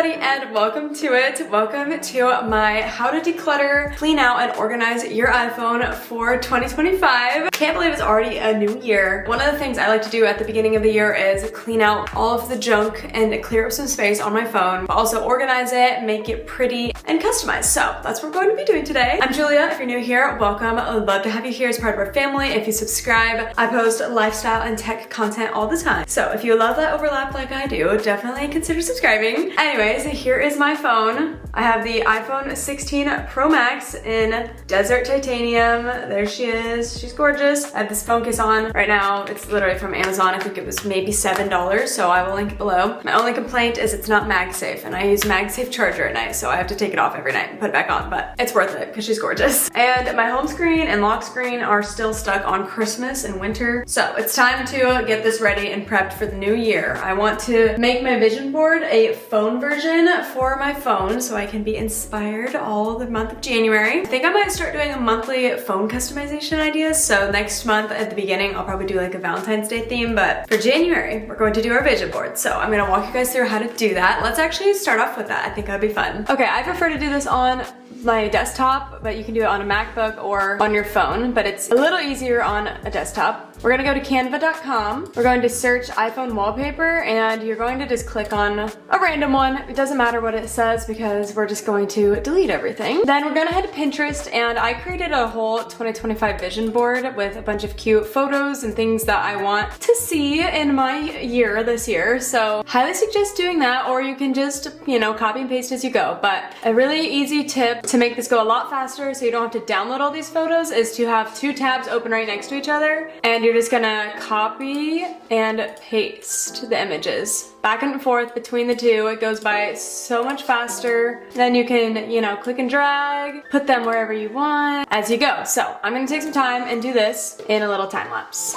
everybody, and welcome to it. Welcome to my how to declutter, clean out, and organize your iPhone for 2025. Can't believe it's already a new year. One of the things I like to do at the beginning of the year is clean out all of the junk and clear up some space on my phone, but also organize it, make it pretty, and customize. So that's what we're going to be doing today. I'm Julia. If you're new here, welcome. I would love to have you here as part of our family. If you subscribe, I post lifestyle and tech content all the time. So if you love that overlap like I do, definitely consider subscribing. Anyways, here is my phone. I have the iPhone 16 Pro Max in Desert Titanium. There she is. She's gorgeous. I have this phone case on right now. It's literally from Amazon. I think it was maybe $7, so I will link it below. My only complaint is it's not MagSafe, and I use MagSafe charger at night, so I have to take it off every night and put it back on, but it's worth it because she's gorgeous. And my home screen and lock screen are still stuck on Christmas and winter, so it's time to get this ready and prepped for the new year. I want to make my vision board a phone version for my phone so I can be inspired all the month of January. I think I might start doing a monthly phone customization ideas, so next month at the beginning I'll probably do like a Valentine's Day theme, but for January we're going to do our vision board. So I'm gonna walk you guys through how to do that. Let's actually start off with that. I think that'd be fun. Okay, I prefer to do this on my desktop, but you can do it on a MacBook or on your phone, but it's a little easier on a desktop. We're gonna go to canva.com. We're going to search iPhone wallpaper, and you're going to just click on a random one. It doesn't matter what it says because we're just going to delete everything. Then we're gonna head to Pinterest, and I created a whole 2025 vision board with a bunch of cute photos and things that I want to see in my year this year. So highly suggest doing that, or you can just, copy and paste as you go. But a really easy tip to make this go a lot faster so you don't have to download all these photos is to have two tabs open right next to each other, and you're just gonna copy and paste the images back and forth between the two. It goes by so much faster. Then you can, click and drag, put them wherever you want as you go. So I'm gonna take some time and do this in a little time lapse.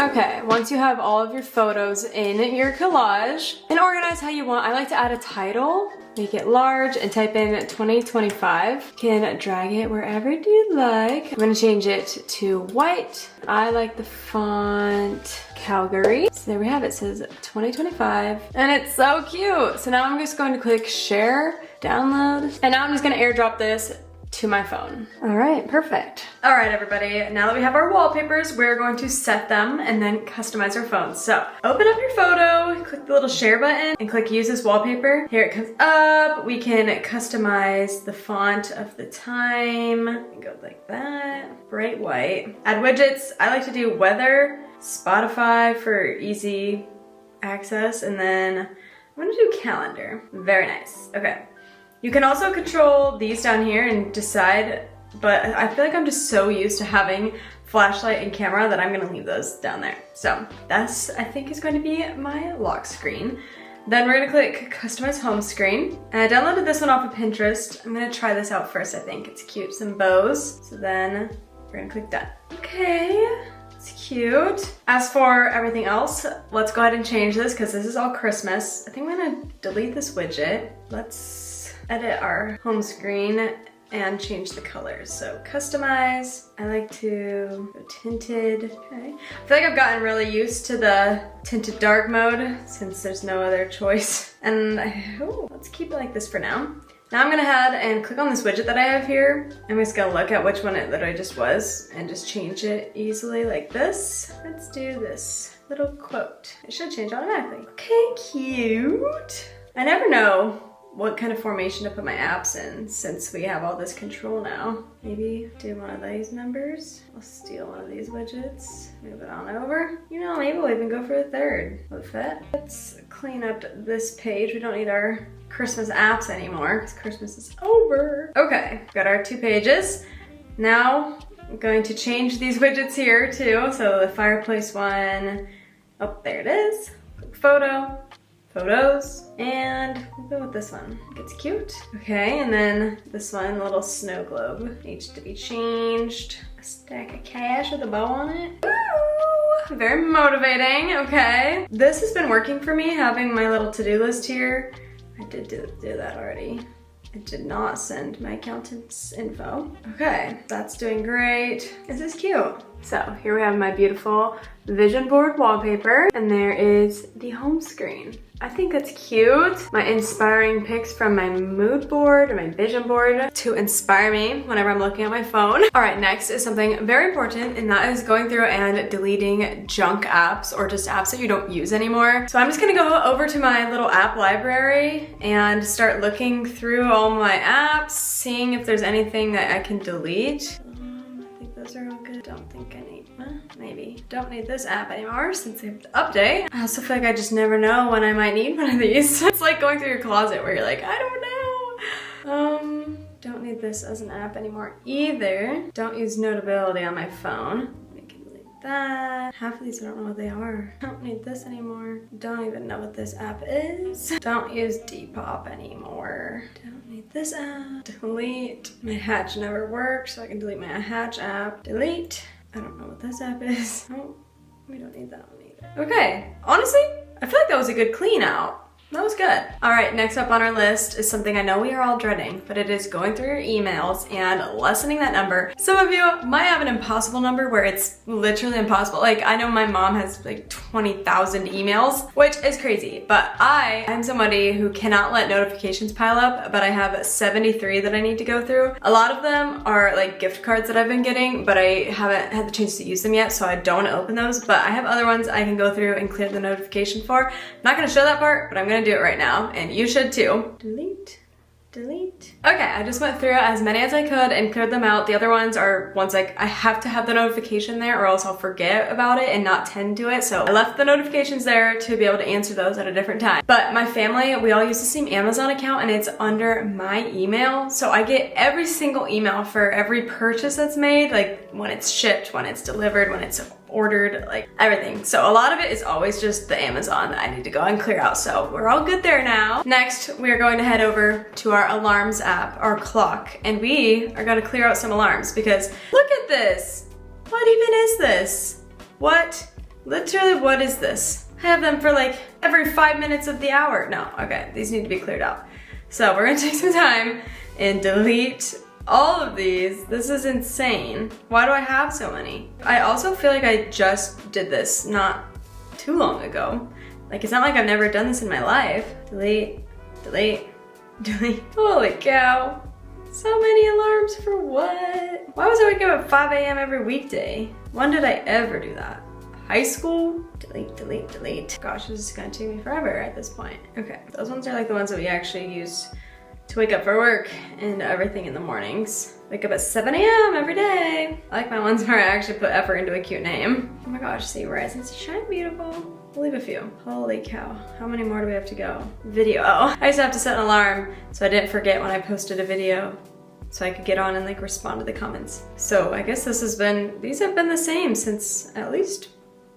Okay, once you have all of your photos in your collage and organize how you want, I like to add a title, make it large, and type in 2025. You can drag it wherever you like. I'm gonna change it to white. I like the font Calgary. So there we have it. It says 2025, and it's so cute. So now I'm just going to click share, download, and now I'm just gonna airdrop this to my phone. All right, perfect. All right, everybody, now that we have our wallpapers, we're going to set them and then customize our phones. So open up your photo, click the little share button, and click use as wallpaper. Here it comes up. We can customize the font of the time. Go like that, bright white. Add widgets. I like to do weather, Spotify for easy access, and then I'm gonna do calendar. Very nice. Okay. You can also control these down here and decide, but I feel like I'm just so used to having flashlight and camera that I'm gonna leave those down there. So that's, I think, is going to be my lock screen. Then we're gonna click customize home screen. And I downloaded this one off of Pinterest. I'm gonna try this out first, I think. It's cute, some bows. So then we're gonna click done. Okay. It's cute. As for everything else, let's go ahead and change this because this is all Christmas. I think I'm gonna delete this widget. Let's edit our home screen and change the colors. So customize, I like to go tinted. Okay. I feel like I've gotten really used to the tinted dark mode since there's no other choice. And let's keep it like this for now. Now I'm gonna head and click on this widget that I have here. I'm just gonna look at which one it literally just was and just change it easily like this. Let's do this little quote. It should change automatically. Okay, cute. I never know what kind of formation to put my apps in since we have all this control now. Maybe do one of these numbers. I'll steal one of these widgets, move it on over. Maybe we'll even go for the third. Will it fit? Let's clean up this page. We don't need our Christmas apps anymore because Christmas is over. Okay, got our 2 pages. Now I'm going to change these widgets here too. So the fireplace one, oh, there it is. Click photo. Photos, and we'll go with this one. It's cute. Okay, and then this one, little snow globe, needs to be changed. A stack of cash with a bow on it. Ooh, very motivating. Okay, this has been working for me, having my little to-do list here. I did do that already. I did not send my accountant's info. Okay, that's doing great. This is cute. So here we have my beautiful vision board wallpaper, and there is the home screen. I think that's cute. My inspiring pics from my mood board or my vision board to inspire me whenever I'm looking at my phone. All right, next is something very important, and that is going through and deleting junk apps or just apps that you don't use anymore. So I'm just gonna go over to my little app library and start looking through all my apps, seeing if there's anything that I can delete. I think those are all good. Don't think I need, maybe. Don't need this app anymore since they have to update. I also feel like I just never know when I might need one of these. It's like going through your closet where you're like, I don't know. Don't need this as an app anymore either. Don't use Notability on my phone. We can delete that. Half of these I don't know what they are. Don't need this anymore. Don't even know what this app is. Don't use Depop anymore. Don't need this app. Delete. My Hatch never works, so I can delete my Hatch app. Delete. I don't know what this app is. Oh, we don't need that one either. Okay, honestly, I feel like that was a good clean out. That was good. All right, next up on our list is something I know we are all dreading, but it is going through your emails and lessening that number. Some of you might have an impossible number where it's literally impossible. Like, I know my mom has like 20,000 emails, which is crazy, but I am somebody who cannot let notifications pile up, but I have 73 that I need to go through. A lot of them are like gift cards that I've been getting, but I haven't had the chance to use them yet, so I don't want to open those, but I have other ones I can go through and clear the notification for. I'm not gonna show that part, but I'm gonna do it right now, and you should too. Delete. Delete. Okay, I just went through as many as I could and cleared them out. The other ones are ones like I have to have the notification there or else I'll forget about it and not tend to it. So I left the notifications there to be able to answer those at a different time. But my family, we all use the same Amazon account and it's under my email. So I get every single email for every purchase that's made, like when it's shipped, when it's delivered, when it's ordered, like everything. So a lot of it is always just the Amazon that I need to go and clear out. So we're all good there now. Next, we are going to head over to our alarms app, our clock, and we are going to clear out some alarms because look at this. What even is this? What? Literally, what is this? I have them for like every 5 minutes of the hour. No, okay, these need to be cleared out. So we're gonna take some time and delete all of these. This is insane. Why do I have so many? I also feel like I just did this not too long ago. Like, it's not like I've never done this in my life. Delete, delete, delete. Holy cow. So many alarms for what? Why was I waking up at 5 a.m. every weekday? When did I ever do that? High school? Delete, delete, delete. Gosh, this is gonna take me forever at this point. Okay, those ones are like the ones that we actually use to wake up for work and everything in the mornings. Wake up at 7 a.m. every day. I like my ones where I actually put effort into a cute name. Oh my gosh, see, rise and shine beautiful. We'll leave a few. Holy cow, how many more do we have to go? Video, oh. I used to have to set an alarm so I didn't forget when I posted a video so I could get on and like respond to the comments. So I guess these have been the same since at least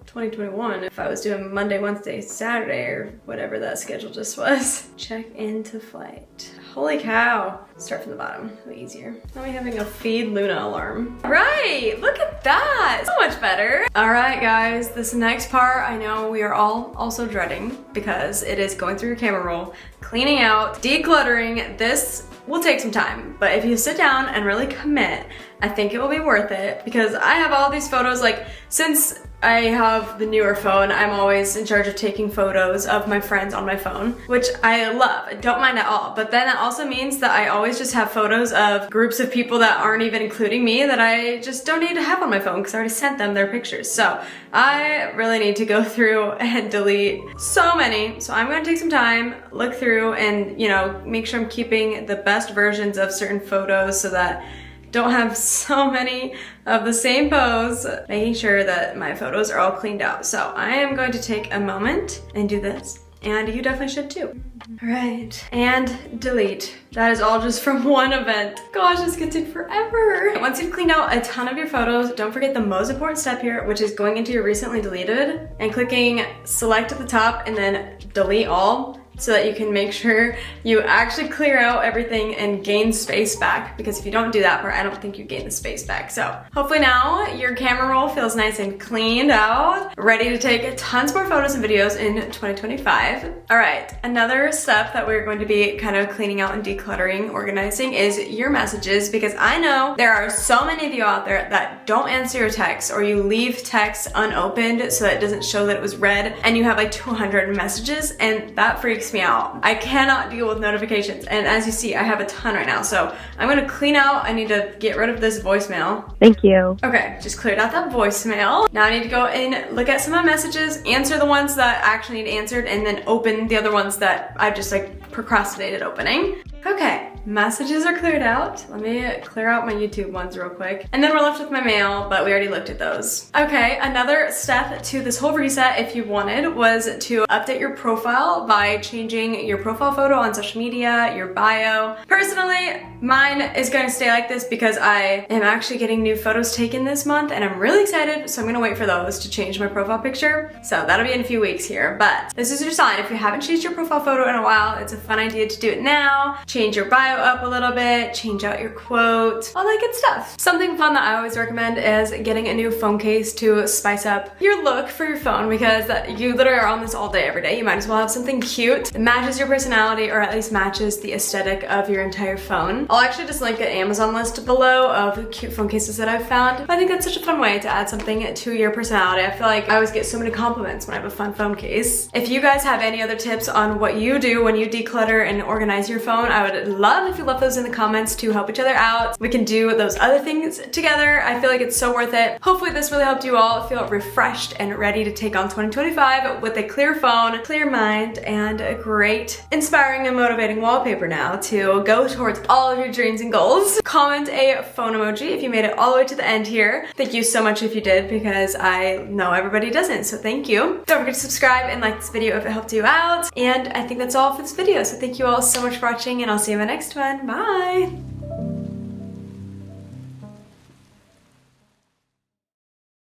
2021. If I was doing Monday, Wednesday, Saturday, or whatever that schedule just was. Check into flight. Holy cow. Start from the bottom, it'll be easier. Now we're having a feed Luna alarm. Right, look at that, so much better. All right guys, this next part I know we are all also dreading because it is going through your camera roll, cleaning out, decluttering. This will take some time, but if you sit down and really commit, I think it will be worth it because I have all these photos. Like, since I have the newer phone, I'm always in charge of taking photos of my friends on my phone, which I love. I don't mind at all. But then that also means that I always just have photos of groups of people that aren't even including me that I just don't need to have on my phone because I already sent them their pictures. So I really need to go through and delete so many. So I'm gonna take some time, look through and, you know, make sure I'm keeping the best versions of certain photos so that don't have so many of the same pose, making sure that my photos are all cleaned out. So I am going to take a moment and do this, and you definitely should too. All right, and delete. That is all just from one event. Gosh, this could take forever. Once you've cleaned out a ton of your photos, don't forget the most important step here, which is going into your recently deleted and clicking select at the top and then delete all. so that you can make sure you actually clear out everything and gain space back, because if you don't do that part, I don't think you gain the space back. So hopefully now your camera roll feels nice and cleaned out, ready to take tons more photos and videos in 2025. All right, another step that we're going to be kind of cleaning out and decluttering, organizing is your messages, because I know there are so many of you out there that don't answer your texts, or you leave texts unopened so that it doesn't show that it was read, and you have like 200 messages, and that freaks me out. I cannot deal with notifications, and as you see, I have a ton right now, so I'm gonna clean out. I need to get rid of this voicemail. Thank you. Okay, just cleared out that voicemail. Now I need to go and look at some of my messages, answer the ones that actually need answered, and then open the other ones that I just like procrastinated opening. Okay, messages are cleared out. Let me clear out my YouTube ones real quick. And then we're left with my mail, but we already looked at those. Okay, another step to this whole reset, if you wanted, was to update your profile by changing your profile photo on social media, your bio. Personally, mine is going to stay like this because I am actually getting new photos taken this month, and I'm really excited, so I'm gonna wait for those to change my profile picture. So that'll be in a few weeks here, but this is your sign. If you haven't changed your profile photo in a while, it's a fun idea to do it now. Change your bio up a little bit, change out your quote, all that good stuff. Something fun that I always recommend is getting a new phone case to spice up your look for your phone, because you literally are on this all day, every day. You might as well have something cute that matches your personality, or at least matches the aesthetic of your entire phone. I'll actually just link an Amazon list below of cute phone cases that I've found. I think that's such a fun way to add something to your personality. I feel like I always get so many compliments when I have a fun phone case. If you guys have any other tips on what you do when you declutter and organize your phone, I would love if you left those in the comments to help each other out. We can do those other things together. I feel like it's so worth it. Hopefully this really helped you all feel refreshed and ready to take on 2025 with a clear phone, clear mind, and a great, inspiring and motivating wallpaper now to go towards all of your dreams and goals. Comment a phone emoji if you made it all the way to the end here. Thank you so much if you did, because I know everybody doesn't, so thank you. Don't forget to subscribe and like this video if it helped you out. And I think that's all for this video, so thank you all so much for watching, and I'll see you in my next one. Bye!